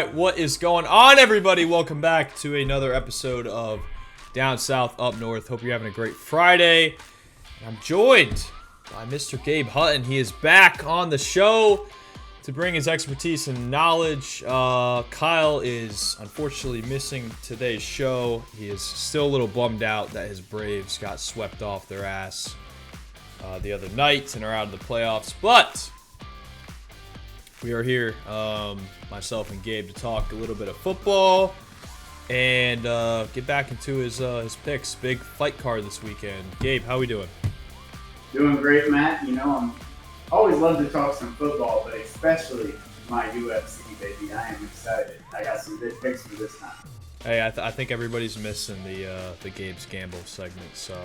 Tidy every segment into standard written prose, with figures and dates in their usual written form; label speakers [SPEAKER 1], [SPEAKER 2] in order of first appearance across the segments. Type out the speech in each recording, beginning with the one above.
[SPEAKER 1] right, what is going on, everybody? Welcome back to another episode of Down South, Up North. Hope you're having a great Friday. I'm joined by Mr. Gabe Hutton. He is back on the show to bring his expertise and knowledge. Kyle is unfortunately missing today's show. He is still a little bummed out that his Braves got swept off their ass the other night and are out of the playoffs, but we are here, myself and Gabe, to talk a little bit of football and get back into his picks. Big fight card this weekend. Gabe, how we doing?
[SPEAKER 2] Doing great, Matt. You know, I'm always love to talk some football, but especially my UFC, baby. I am excited. I got some good picks for this time.
[SPEAKER 1] Hey, I think everybody's missing the Gabe's Gamble segment. So,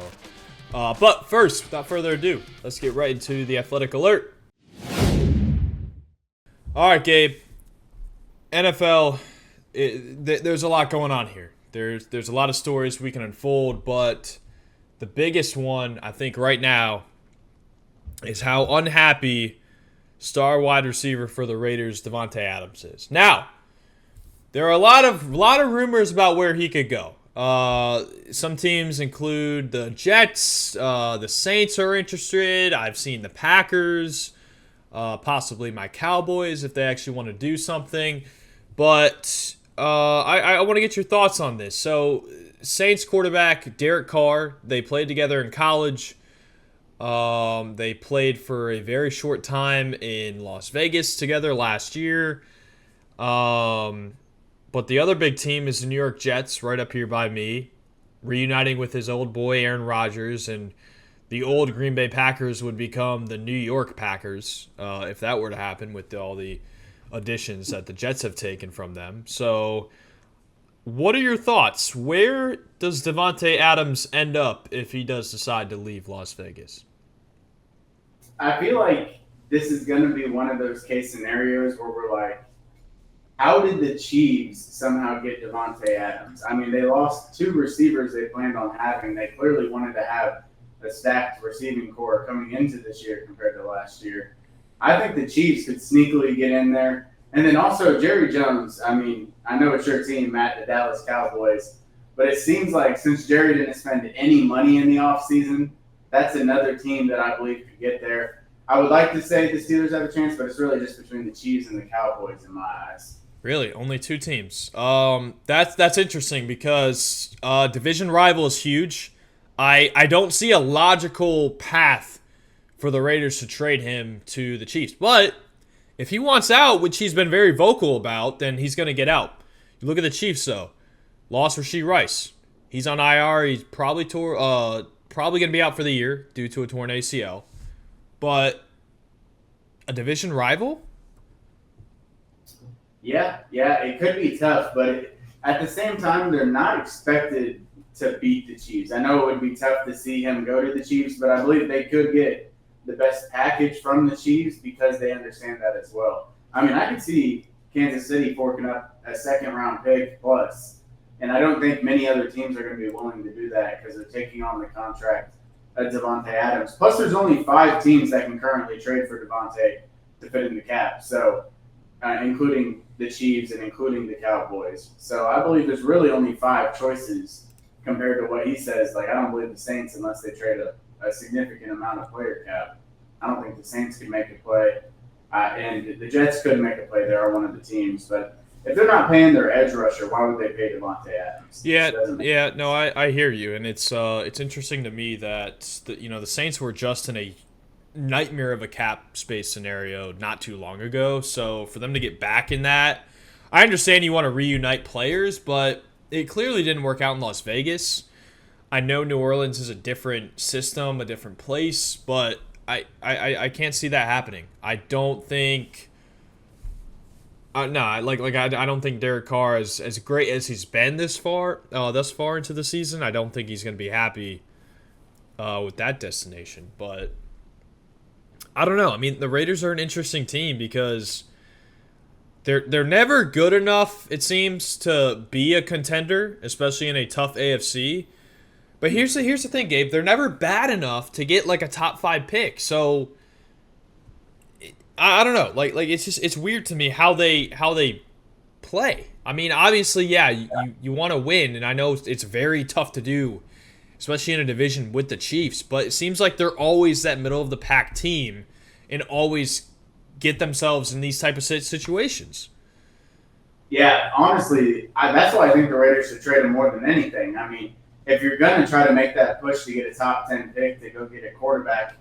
[SPEAKER 1] but first, without further ado, let's get right into the athletic alert. All right, Gabe. NFL, there's a lot going on here. There's a lot of stories we can unfold, but the biggest one, I think, right now is how unhappy star wide receiver for the Raiders, Davante Adams, is. Now, there are a lot of rumors about where he could go. Some teams include the Jets. The Saints are interested. I've seen the Packers. Possibly my Cowboys if they actually want to do something. But I want to get your thoughts on this. So, Saints quarterback Derek Carr, they played together in college. They played for a very short time in Las Vegas together last year. But the other big team is the New York Jets, right up here by me, reuniting with his old boy Aaron Rodgers, and the old Green Bay Packers would become the New York Packers if that were to happen with all the additions that the Jets have taken from them. So, what are your thoughts? Where does Davante Adams end up if he does decide to leave Las Vegas?
[SPEAKER 2] I feel like this is going to be one of those case scenarios where we're like, how did the Chiefs somehow get Davante Adams? I mean, they lost two receivers they planned on having. They clearly wanted to have a stacked receiving core coming into this year compared to last year. I think the Chiefs could sneakily get in there. And then also Jerry Jones. I mean, I know it's your team, Matt, the Dallas Cowboys, but it seems like since Jerry didn't spend any money in the offseason, that's another team that I believe could get there. I would like to say the Steelers have a chance, but it's really just between the Chiefs and the Cowboys in my eyes.
[SPEAKER 1] Really, only two teams. That's interesting because division rival is huge. I don't see a logical path for the Raiders to trade him to the Chiefs. But if he wants out, which he's been very vocal about, then he's going to get out. You look at the Chiefs, though. Lost Rashee Rice. He's on IR. He's probably going to be out for the year due to a torn ACL. But a division rival?
[SPEAKER 2] Yeah, it could be tough, but at the same time, they're not expected to beat the Chiefs. I know it would be tough to see him go to the Chiefs, but I believe they could get the best package from the Chiefs because they understand that as well. I mean, I could see Kansas City forking up a second-round pick plus, and I don't think many other teams are going to be willing to do that because they're taking on the contract of Davante Adams. Plus, there's only 5 teams that can currently trade for Davante to fit in the cap, so including the Chiefs and including the Cowboys. So I believe there's really only 5 choices compared to what he says. Like, I don't believe the Saints, unless they trade a significant amount of player cap, I don't think the Saints can make a play. And the Jets could make a play. They are one of the teams. But if they're not paying their edge rusher, why would they pay Davante Adams?
[SPEAKER 1] No, I hear you. And it's interesting to me that the Saints were just in a nightmare of a cap space scenario not too long ago. So for them to get back in that, I understand you want to reunite players, but it clearly didn't work out in Las Vegas. I know New Orleans is a different system, a different place, but I can't see that happening. I don't think. I don't think Derek Carr is as great as he's been thus far into the season. I don't think he's going to be happy with that destination. But I don't know. I mean, the Raiders are an interesting team because they're never good enough, it seems, to be a contender, especially in a tough AFC. But here's the thing, Gabe. They're never bad enough to get like a top 5 pick. So I don't know. Like it's weird to me how they play. I mean, obviously, yeah, you want to win, and I know it's very tough to do, especially in a division with the Chiefs, but it seems like they're always that middle of the pack team and always get themselves in these type of situations.
[SPEAKER 2] Yeah, honestly, that's why I think the Raiders should trade him more than anything. I mean, if you're going to try to make that push to get a top 10 pick to go get a quarterback,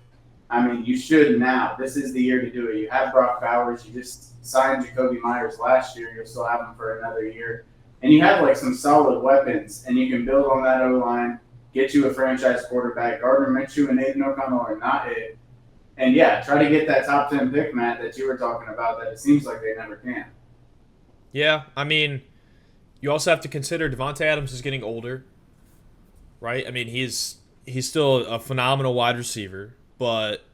[SPEAKER 2] I mean, you should now. This is the year to do it. You have Brock Bowers. You just signed Jacoby Myers last year. You'll still have him for another year. And you have, like, some solid weapons, and you can build on that O-line, get you a franchise quarterback. Gardner Minshew and Aiden O'Connell are not it. And, yeah, try to get that top 10 pick, Matt, that you were talking about that it seems like they never can.
[SPEAKER 1] Yeah, I mean, you also have to consider Devontae Adams is getting older, right? I mean, he's still a phenomenal wide receiver, but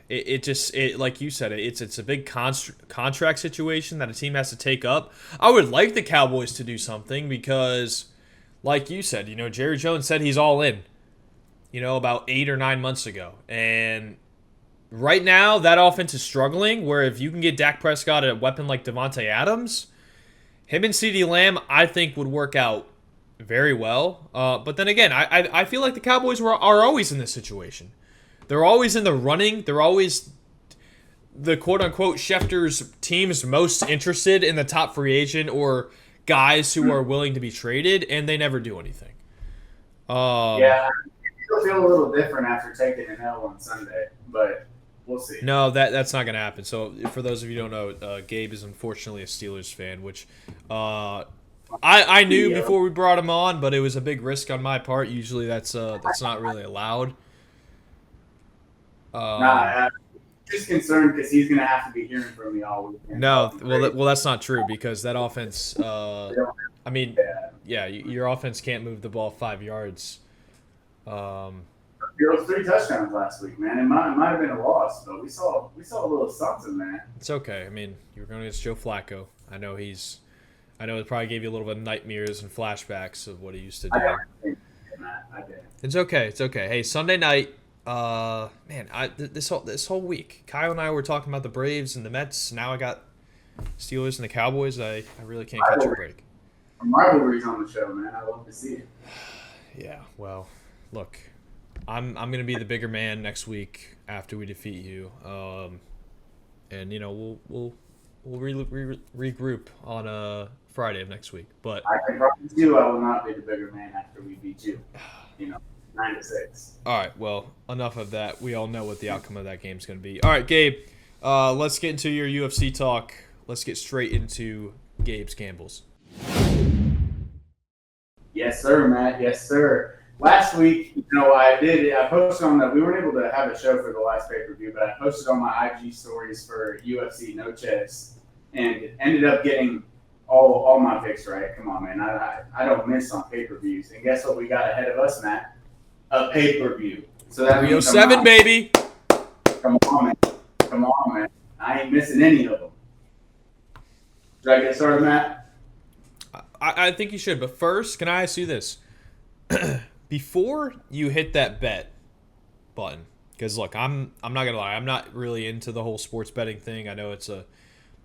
[SPEAKER 1] it just like you said, it's a big contract situation that a team has to take up. I would like the Cowboys to do something because, like you said, Jerry Jones said he's all in, about 8 or 9 months ago, and right now, that offense is struggling, where if you can get Dak Prescott a weapon like Devontae Adams, him and CeeDee Lamb, I think, would work out very well. But then again, I feel like the Cowboys are always in this situation. They're always in the running. They're always the quote-unquote Schefter's teams most interested in the top free agent or guys who are willing to be traded, and they never do anything.
[SPEAKER 2] Yeah, I feel a little different after taking an L on Sunday, but we'll see.
[SPEAKER 1] No, that's not going to happen. So, for those of you who don't know, Gabe is unfortunately a Steelers fan, which I knew before we brought him on, but it was a big risk on my part. Usually, that's not really allowed.
[SPEAKER 2] I'm just concerned because he's going to have to be hearing from me all weekend.
[SPEAKER 1] No, well, that's not true because that offense. I mean, yeah, your offense can't move the ball 5 yards.
[SPEAKER 2] There was 3 touchdowns last week, man. It might have been a loss, but we saw a little something, man.
[SPEAKER 1] It's okay. I mean, you were going against Joe Flacco. I know it probably gave you a little bit of nightmares and flashbacks of what he used to do.
[SPEAKER 2] I did.
[SPEAKER 1] It's okay. It's okay. Hey, Sunday night. Man, this whole week, Kyle and I were talking about the Braves and the Mets. Now I got Steelers and the Cowboys. I really can't catch a break.
[SPEAKER 2] Rivalries on the show, man. I love to see it.
[SPEAKER 1] Yeah. Well, look. I'm gonna be the bigger man next week after we defeat you, and we'll regroup on Friday of next week. But
[SPEAKER 2] I can promise you, I will not be the bigger man after we beat you. 9-6.
[SPEAKER 1] All right. Well, enough of that. We all know what the outcome of that game is gonna be. All right, Gabe. Let's get into your UFC talk. Let's get straight into Gabe's gambles.
[SPEAKER 2] Yes, sir, Matt. Yes, sir. Last week, I posted on we weren't able to have a show for the last pay-per-view, but I posted on my IG stories for UFC No Chess and ended up getting all my picks right. Come on, man. I don't miss on pay-per-views. And guess what we got ahead of us, Matt? A pay-per-view. So that means
[SPEAKER 1] 307, baby.
[SPEAKER 2] Come on, man. I ain't missing any of them. Should I get started, Matt?
[SPEAKER 1] I think you should, but first, can I ask you this? Before you hit that bet button, because look, I'm not gonna lie, I'm not really into the whole sports betting thing. I know it's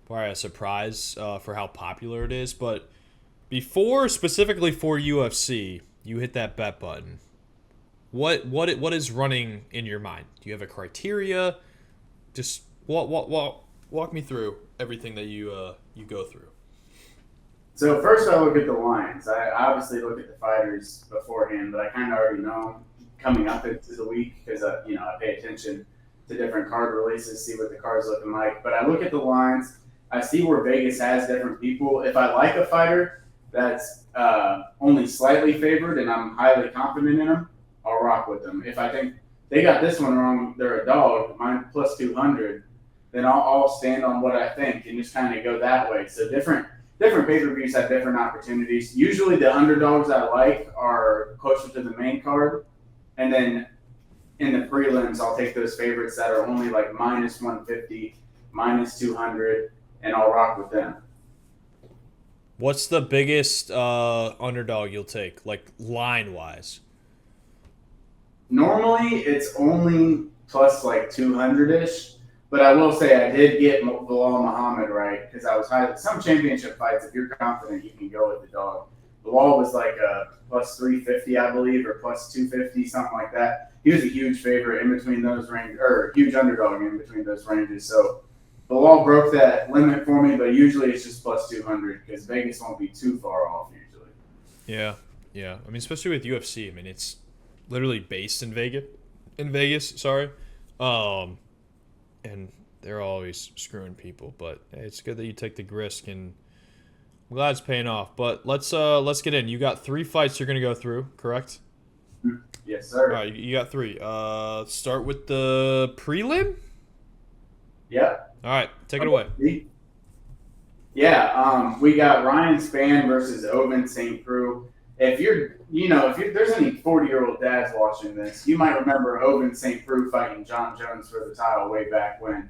[SPEAKER 1] probably a surprise for how popular it is, but before, specifically for UFC, you hit that bet button. What is running in your mind? Do you have a criteria? Just walk me through everything that you go through.
[SPEAKER 2] So first I look at the lines. I obviously look at the fighters beforehand, but I kind of already know coming up into the week because I pay attention to different card releases, see what the card's looking like. But I look at the lines. I see where Vegas has different people. If I like a fighter that's only slightly favored and I'm highly confident in them, I'll rock with them. If I think they got this one wrong, they're a dog, mine plus 200, then I'll stand on what I think and just kind of go that way. So different pay-per-views have different opportunities. Usually the underdogs I like are closer to the main card. And then in the prelims, I'll take those favorites that are only like minus 150, minus 200, and I'll rock with them.
[SPEAKER 1] What's the biggest underdog you'll take, like line-wise?
[SPEAKER 2] Normally, it's only plus like 200-ish. But I will say I did get Bilal Muhammad right because I was high. Some championship fights, if you're confident, you can go with the dog. Bilal was like a plus 350, I believe, or plus 250, something like that. He was a huge favorite in between those ranges, or huge underdog in between those ranges. So Bilal broke that limit for me, but usually it's just plus 200 because Vegas won't be too far off usually.
[SPEAKER 1] Yeah, yeah. I mean, especially with UFC. I mean, it's literally based in Vegas. In Vegas, sorry. And they're always screwing people, but it's good that you take the risk, and I'm glad it's paying off. But let's get in. You got 3 fights you're gonna go through, correct?
[SPEAKER 2] Yes, sir.
[SPEAKER 1] All right, you got 3. Start with the prelim.
[SPEAKER 2] Yep.
[SPEAKER 1] All right, take it away.
[SPEAKER 2] Yeah, we got Ryan Spann versus Ovince St. Preux. If there's any 40-year-old dads watching this, you might remember Ovince St. Preux fighting John Jones for the title way back when.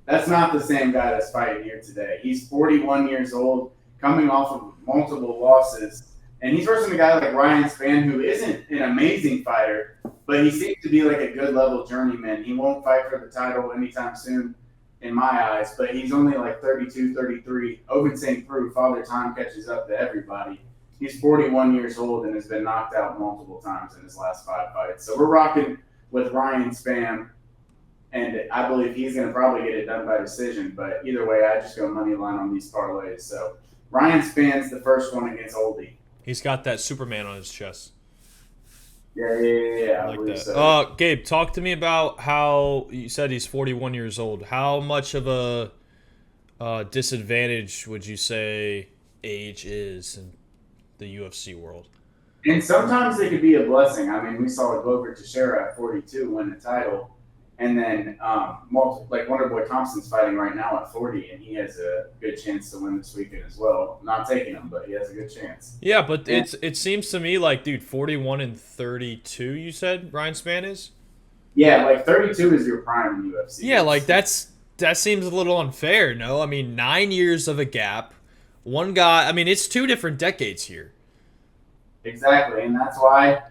[SPEAKER 2] That's not the same guy that's fighting here today. He's 41 years old, coming off of multiple losses, and he's versus a guy like Ryan Spann, who isn't an amazing fighter, but he seems to be like a good level journeyman. He won't fight for the title anytime soon, in my eyes, but he's only like 32, 33. Ovince St. Preux, Father Time catches up to everybody. He's 41 years old and has been knocked out multiple times in his last 5 fights. So we're rocking with Ryan Spann, and I believe he's going to probably get it done by decision. But either way, I just go money line on these parlays. So Ryan Spann's the first one against Oldie.
[SPEAKER 1] He's got that Superman on his chest.
[SPEAKER 2] Yeah.
[SPEAKER 1] I like that. So. Gabe, talk to me about how you said he's 41 years old. How much of a disadvantage would you say age is in the UFC world?
[SPEAKER 2] And sometimes it could be a blessing. I mean, we saw Glover Teixeira at 42 win the title, and then like Wonderboy Thompson's fighting right now at 40, and he has a good chance to win this weekend as well. Not taking him, but he has a good chance.
[SPEAKER 1] Yeah, but it seems to me like, dude, 41 and 32. You said Ryan Spann is?
[SPEAKER 2] Yeah, like 32 is your prime in UFC.
[SPEAKER 1] Yeah, like that seems a little unfair. No, I mean 9 years of a gap. One guy. I mean, it's 2 different decades here.
[SPEAKER 2] Exactly, and that's why,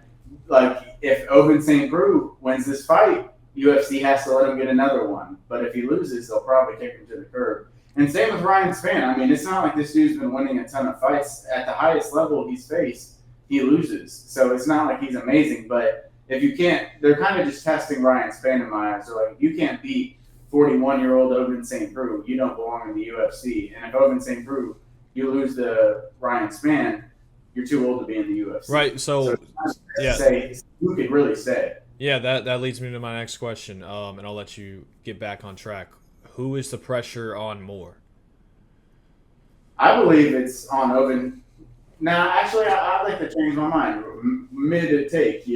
[SPEAKER 2] like, if Ovince St. Preux wins this fight, UFC has to let him get another one. But if he loses, they'll probably kick him to the curb. And same with Ryan Spann. I mean, it's not like this dude's been winning a ton of fights. At the highest level he's faced, he loses. So it's not like he's amazing. But if you can't, they're kind of just testing Ryan Spann in my eyes. They're like, if you can't beat 41-year-old Ovince St. Preux, you don't belong in the UFC. And if Ovince St. Preux, you lose to Ryan Spann, you're too old to be in the UFC.
[SPEAKER 1] Right. So yeah.
[SPEAKER 2] Who could really say?
[SPEAKER 1] Yeah, that leads me to my next question, and I'll let you get back on track. Who is the pressure on more?
[SPEAKER 2] I believe it's on Ovince. Now, actually, I'd like to change my mind. Mid take,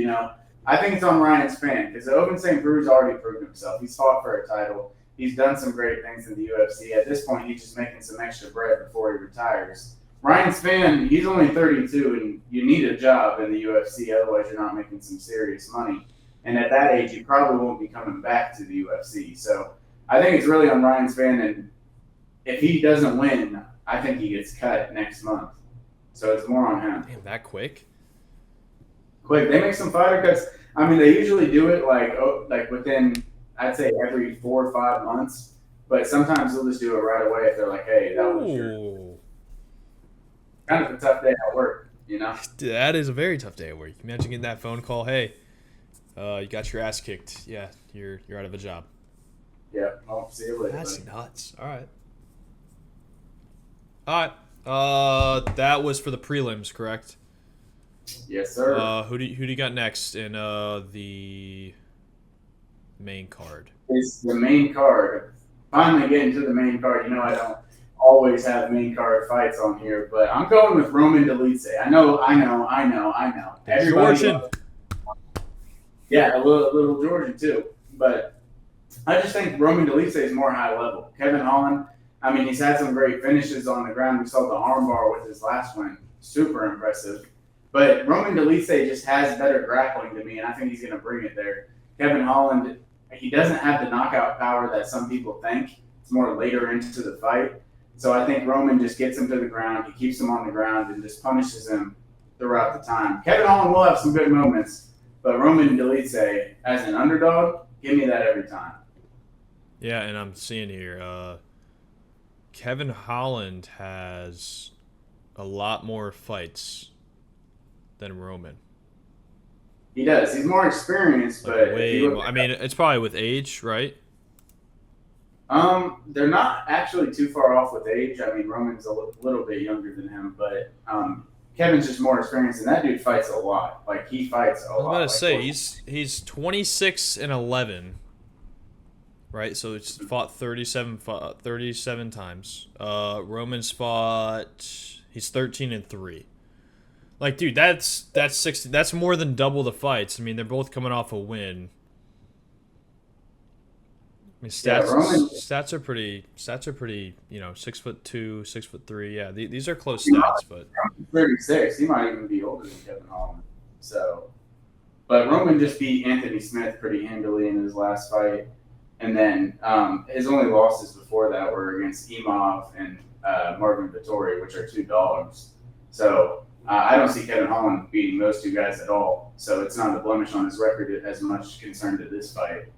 [SPEAKER 2] I think it's on Ryan Spann because Ovince St. Preux's already proved himself. He's fought for a title. He's done some great things in the UFC. At this point, he's just making some extra bread before he retires. Ryan Spann, he's only 32, and you need a job in the UFC. Otherwise, you're not making some serious money. And at that age, you probably won't be coming back to the UFC. So I think it's really on Ryan Spann, and if he doesn't win, I think he gets cut next month. So it's more on him.
[SPEAKER 1] Damn, that quick?
[SPEAKER 2] Quick. They make some fighter cuts. I mean, they usually do it like within, I'd say, every 4 or 5 months. But sometimes they'll just do it right away if they're like, hey, that was your... Kind of a tough day at work,
[SPEAKER 1] That is a very tough day at work. Imagine getting that phone call, hey, you got your ass kicked. Yeah, you're out of a job.
[SPEAKER 2] Yeah, I'll see you later.
[SPEAKER 1] That's
[SPEAKER 2] buddy.
[SPEAKER 1] Nuts. All right. That was for the prelims, correct?
[SPEAKER 2] Yes, sir.
[SPEAKER 1] Who do you got next in the main card?
[SPEAKER 2] It's the main card. Finally getting to the main card. I don't always have main card fights on here, but I'm going with Roman Dolidze. I know.
[SPEAKER 1] Georgian.
[SPEAKER 2] Yeah, a little Georgian too. But I just think Roman Dolidze is more high level. Kevin Holland, I mean, he's had some great finishes on the ground. We saw the armbar with his last win. Super impressive. But Roman Dolidze just has better grappling to me, and I think he's going to bring it there. Kevin Holland, he doesn't have the knockout power that some people think. It's more later into the fight. So I think Roman just gets him to the ground. He keeps him on the ground and just punishes him throughout the time. Kevin Holland will have some good moments, but Roman Dolidze, as an underdog, give me that every time.
[SPEAKER 1] Yeah, and I'm seeing here, Kevin Holland has a lot more fights than Roman.
[SPEAKER 2] He does. He's more experienced,
[SPEAKER 1] Like
[SPEAKER 2] but if
[SPEAKER 1] way
[SPEAKER 2] you look
[SPEAKER 1] more. I mean, it's probably with age, right?
[SPEAKER 2] they're not actually too far off with age. I mean, Roman's a little bit younger than him, but Kevin's just more experienced, and that dude fights a lot. Like he fights a
[SPEAKER 1] I was about
[SPEAKER 2] lot.
[SPEAKER 1] to say he's 26-11, right? So it's fought 37 times. Roman's fought. He's 13-3. Like, dude, that's 60. That's more than double the fights. I mean, they're both coming off a win. I mean,
[SPEAKER 2] Yeah, Roman.
[SPEAKER 1] stats are pretty. 6'2", 6'3". Yeah, these are close
[SPEAKER 2] You know,
[SPEAKER 1] stats, but
[SPEAKER 2] 36. He might even be older than Kevin Holland. So, but Roman just beat Anthony Smith pretty handily in his last fight, and then his only losses before that were against Imov and Marvin Vettori, which are two dogs. So I don't see Kevin Holland beating those two guys at all. So it's not a blemish on his record as much concerned to this fight.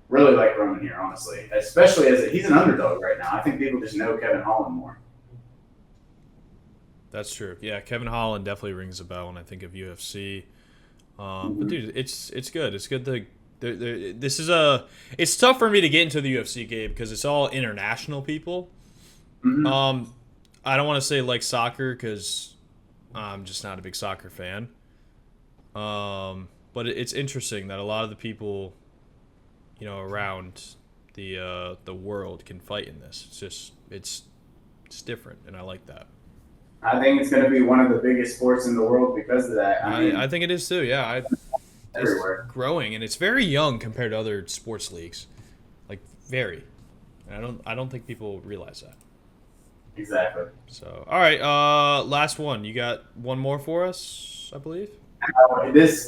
[SPEAKER 2] Really like Roman here, honestly, especially as he's an underdog right now. I think people just know Kevin Holland more.
[SPEAKER 1] that's true. Yeah, Kevin Holland definitely rings a bell when I think of UFC. But dude, it's good. It's good to. This is It's tough for me to get into the UFC game because it's all international people.
[SPEAKER 2] Mm-hmm.
[SPEAKER 1] I don't want to say like soccer because I'm just not a big soccer fan. But it's interesting that a lot of the people, around the world can fight in this. It's different, and I like that.
[SPEAKER 2] I think it's going to be one of the biggest sports in the world because of that. I mean,
[SPEAKER 1] I think it is too. Yeah, it's
[SPEAKER 2] everywhere.
[SPEAKER 1] growing, and it's very young compared to other sports leagues, like very. And I don't think people realize that.
[SPEAKER 2] Exactly.
[SPEAKER 1] So, all right, last one. You got one more for us, I believe.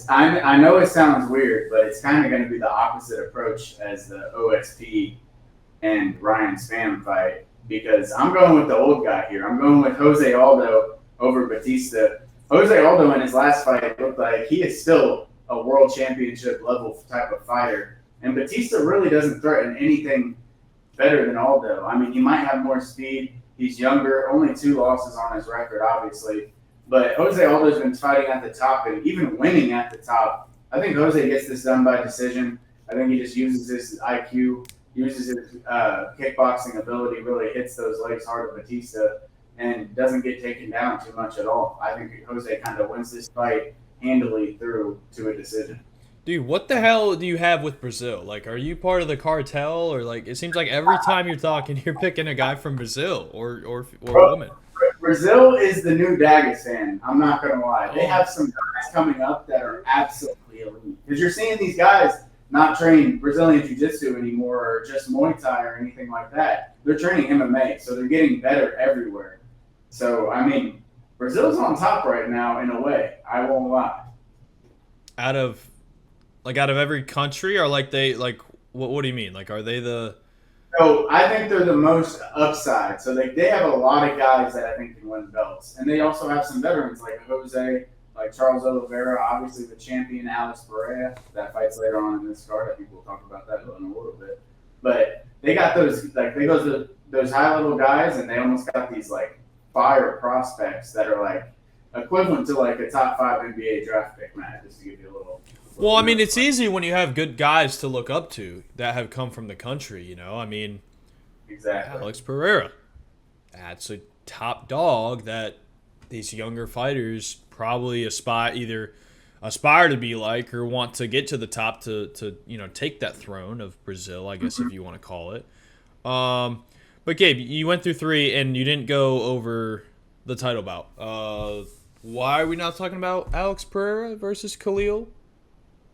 [SPEAKER 2] I know it sounds weird, but it's kind of going to be the opposite approach as the OSP and Ryan Spann fight because I'm going with the old guy here. I'm going with Jose Aldo over Batista. Jose Aldo in his last fight looked like he is still a world championship level type of fighter, and Batista really doesn't threaten anything better than Aldo. I mean, he might have more speed. He's younger, only 2 losses on his record, obviously. But Jose Aldo's been fighting at the top and even winning at the top. I think Jose gets this done by decision. I think he just uses his IQ, uses his kickboxing ability, really hits those legs hard at Batista, and doesn't get taken down too much at all. I think Jose kind of wins this fight handily through to a decision.
[SPEAKER 1] Dude, what the hell do you have with Brazil? Like, are you part of the cartel, or like it seems like every time you're talking, you're picking a guy from Brazil or a woman.
[SPEAKER 2] Brazil is the new Dagestan. I'm not going to lie. They have some guys coming up that are absolutely elite. Because you're seeing these guys not train Brazilian Jiu-Jitsu anymore or just Muay Thai or anything like that. They're training MMA, so they're getting better everywhere. So, I mean, Brazil's on top right now in a way. I won't lie.
[SPEAKER 1] Out of every country, or like what do you mean? Like, are they the?
[SPEAKER 2] So I think they're the most upside. So they have a lot of guys that I think can win belts. And they also have some veterans like Jose, like Charles Oliveira, obviously the champion Alex Pereira. That fights later on in this card. I think we'll talk about that in a little bit. But they got those those high level guys, and they almost got these like fire prospects that are like equivalent to like a top 5 NBA draft pick, Matt, just to give you a little.
[SPEAKER 1] Well, I mean, it's easy when you have good guys to look up to that have come from the country. I mean,
[SPEAKER 2] Exactly.
[SPEAKER 1] Alex Pereira, that's a top dog that these younger fighters probably aspire to be like or want to get to the top to take that throne of Brazil, I guess, if you want to call it. But Gabe, you went through 3 and you didn't go over the title bout. Why are we not talking about Alex Pereira versus Khalil?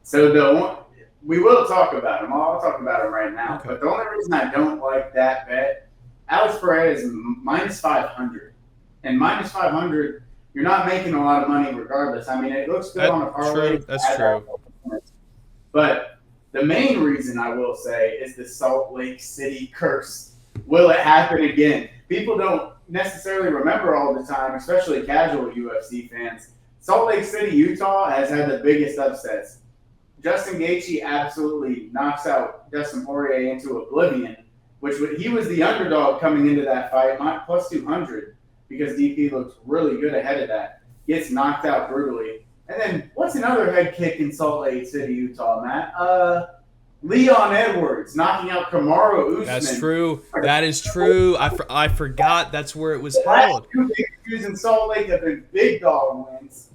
[SPEAKER 2] So we will talk about him. I'll talk about him right now.
[SPEAKER 1] Okay.
[SPEAKER 2] But the only reason I don't like that bet, Alex Pereira is minus 500. And minus 500, you're not making a lot of money regardless. I mean, it looks good on a parlay.
[SPEAKER 1] True. That's true.
[SPEAKER 2] But the main reason I will say is the Salt Lake City curse. Will it happen again? People don't necessarily remember all the time, especially casual UFC fans. Salt Lake City, Utah has had the biggest upsets. Justin Gaethje absolutely knocks out Dustin Poirier into oblivion, he was the underdog coming into that fight, plus 200, because DP looked really good ahead of that. Gets knocked out brutally. And then what's another head kick in Salt Lake City, Utah, Matt? Leon Edwards knocking out Kamaru Usman.
[SPEAKER 1] That's true. That is true. I forgot that's where it was
[SPEAKER 2] The
[SPEAKER 1] held.
[SPEAKER 2] last two pay-per-views in Salt Lake have been big dog wins.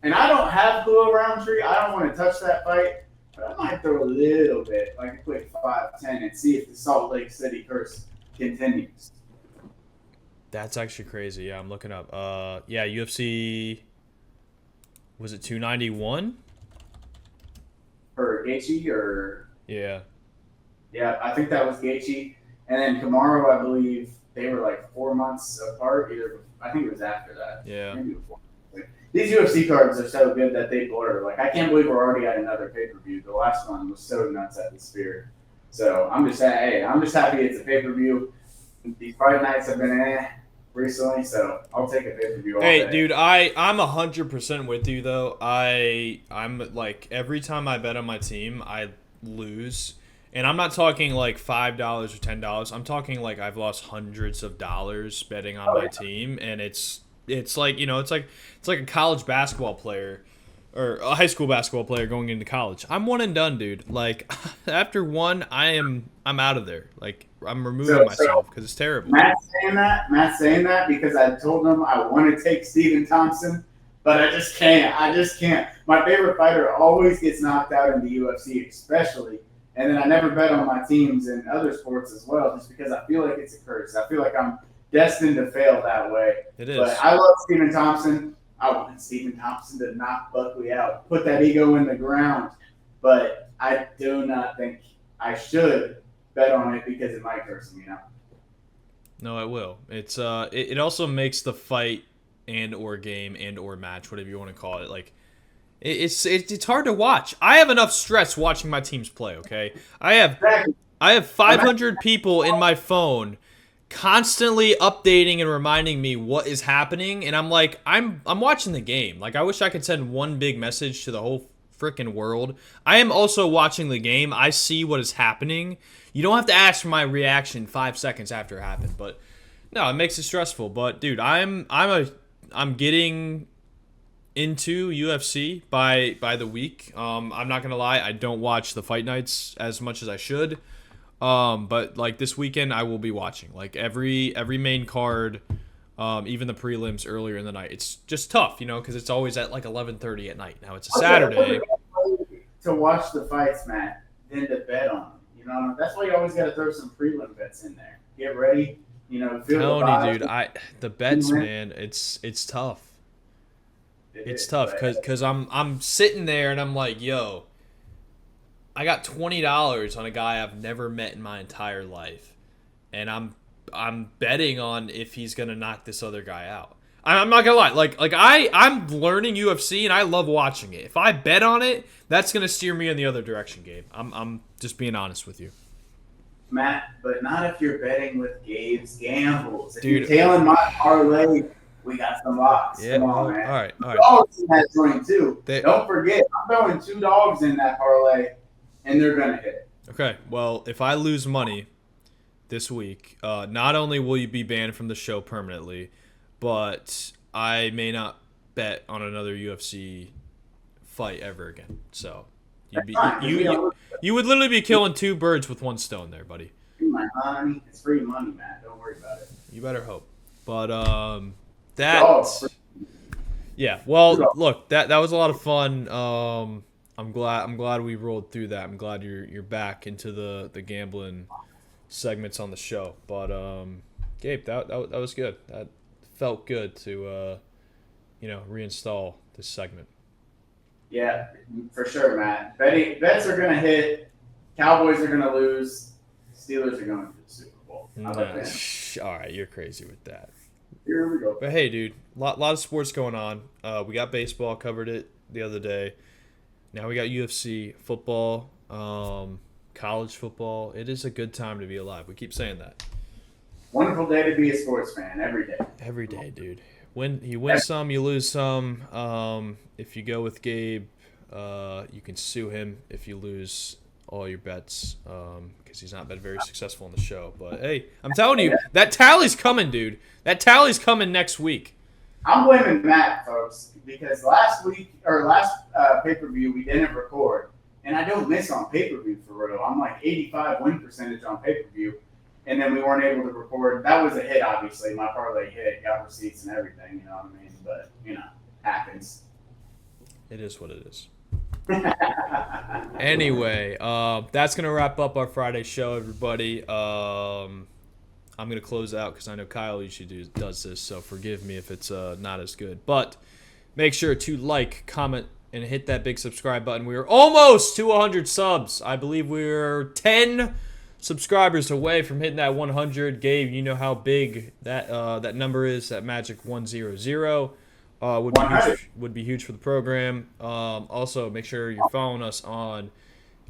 [SPEAKER 2] And I don't have Khalil Roundtree. I don't want to touch that fight. But I might throw a little bit, like a quick 5-10, and see if the Salt Lake City curse continues.
[SPEAKER 1] That's actually crazy. Yeah, I'm looking up. Yeah, UFC. Was it 291?
[SPEAKER 2] For Gaethje or
[SPEAKER 1] Yeah.
[SPEAKER 2] yeah, I think that was Gaethje, and then Kamaru. I believe they were like 4 months apart. I think it was after that.
[SPEAKER 1] Yeah.
[SPEAKER 2] Maybe before. These UFC cards are so good that they blur. Like, I can't believe we're already at another pay-per-view. The last one was so nuts at the Sphere. So I'm just happy it's a pay-per-view. These Friday nights have been recently, so I'll take a pay-per-view all
[SPEAKER 1] Hey,
[SPEAKER 2] day.
[SPEAKER 1] dude, I'm 100% with you though. I'm like every time I bet on my team, I lose. And I'm not talking like $5 or $10. I'm talking like I've lost hundreds of dollars betting on my team, and it's like, it's like a college basketball player or a high school basketball player going into college. I'm one and done, dude. Like after one, I'm out of there. Like I'm removing myself because it's terrible.
[SPEAKER 2] Matt's saying that because I told him I want to take Stephen Thompson, but I just can't. My favorite fighter always gets knocked out in the UFC, especially. And then I never bet on my teams in other sports as well, just because I feel like it's a curse. I feel like I'm destined to fail that way.
[SPEAKER 1] It is.
[SPEAKER 2] But I love Stephen Thompson. I want Stephen Thompson to knock Buckley out, put that ego in the ground. But I do not think I should bet on it because it might curse him,
[SPEAKER 1] No, it will. It's it also makes the fight and or game and or match, whatever you want to call it, like it's hard to watch. I have enough stress watching my teams play, okay? I have 500 people in my phone constantly updating and reminding me what is happening, and I'm like, I'm watching the game. Like, I wish I could send one big message to the whole freaking world. I am also watching the game. I see what is happening. You don't have to ask for my reaction 5 seconds after it happened, but no, it makes it stressful. But dude, I'm getting into UFC by the week. I'm not gonna lie, I don't watch the fight nights as much as I should. But like this weekend, I will be watching like every main card, even the prelims earlier in the night. It's just tough, because it's always at like 11:30 at night. Now it's a Saturday.
[SPEAKER 2] To watch the fights, Matt, than to bet on them. That's why you always got to throw some prelim bets in there. Get ready. Feel
[SPEAKER 1] Tony, dude, the bets, man, it's tough. It's tough because I'm sitting there and I'm like, yo, I got $20 on a guy I've never met in my entire life, and I'm betting on if he's gonna knock this other guy out. I'm not gonna lie, like I'm learning UFC and I love watching it. If I bet on it, that's gonna steer me in the other direction, Gabe. I'm just being honest with you,
[SPEAKER 2] Matt, but not if you're betting with Gabe's Gambles. If
[SPEAKER 1] dude.
[SPEAKER 2] You're tailing my parlay, we got some locks.
[SPEAKER 1] Yeah,
[SPEAKER 2] come on, man.
[SPEAKER 1] All right.
[SPEAKER 2] Dogs in that joint too. Don't forget, I'm throwing 2 dogs in that parlay, and they're gonna hit.
[SPEAKER 1] Okay, well, if I lose money this week, not only will you be banned from the show permanently, but I may not bet on another UFC fight ever again. So you would literally be killing 2 birds with 1 stone there, buddy.
[SPEAKER 2] My money, it's free money, Matt. Don't worry about it.
[SPEAKER 1] You better hope. But yeah. Well, look, that was a lot of fun. I'm glad we rolled through that. I'm glad you're back into the gambling segments on the show. But Gabe, that was good. That felt good to reinstall this segment.
[SPEAKER 2] Yeah, for sure, Matt. Bets are gonna hit. Cowboys are gonna lose. Steelers are going to the Super Bowl. How about that?
[SPEAKER 1] All right, you're crazy with that.
[SPEAKER 2] Here we go.
[SPEAKER 1] But hey, dude, lot of sports going on. We got baseball, covered it the other day. Now we got UFC, football, college football. It is a good time to be alive. We keep saying that.
[SPEAKER 2] Wonderful day to be a sports fan every day.
[SPEAKER 1] Every day, dude. You win some, you lose some. If you go with Gabe, You can sue him if you lose all your bets, because he's not been very successful in the show. But hey, I'm telling you, that tally's coming, dude. That tally's coming next week.
[SPEAKER 2] I'm blaming Matt, folks, because last pay-per-view we didn't record, and I don't miss on pay-per-view for real. I'm like 85 win percentage on pay-per-view, and then we weren't able to record. That was a hit, obviously. My parlay hit, got receipts and everything, you know what I mean? But, happens.
[SPEAKER 1] It is what it is. Anyway, that's going to wrap up our Friday show, everybody. I'm going to close out because I know Kyle usually does this, so forgive me if it's not as good. But make sure to like, comment, and hit that big subscribe button. We are almost to 100 subs. I believe we're 10 subscribers away from hitting that 100. Gabe, you know how big that number is, that magic 100. Would be huge for the program. Also, make sure you're following us on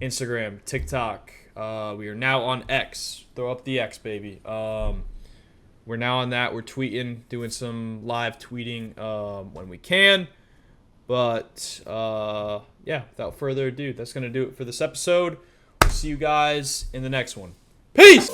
[SPEAKER 1] Instagram, TikTok. We are now on X. Throw up the X, baby. We're now on that. We're tweeting, doing some live tweeting when we can. But yeah, without further ado, that's gonna do it for this episode. See you guys in the next one. Peace.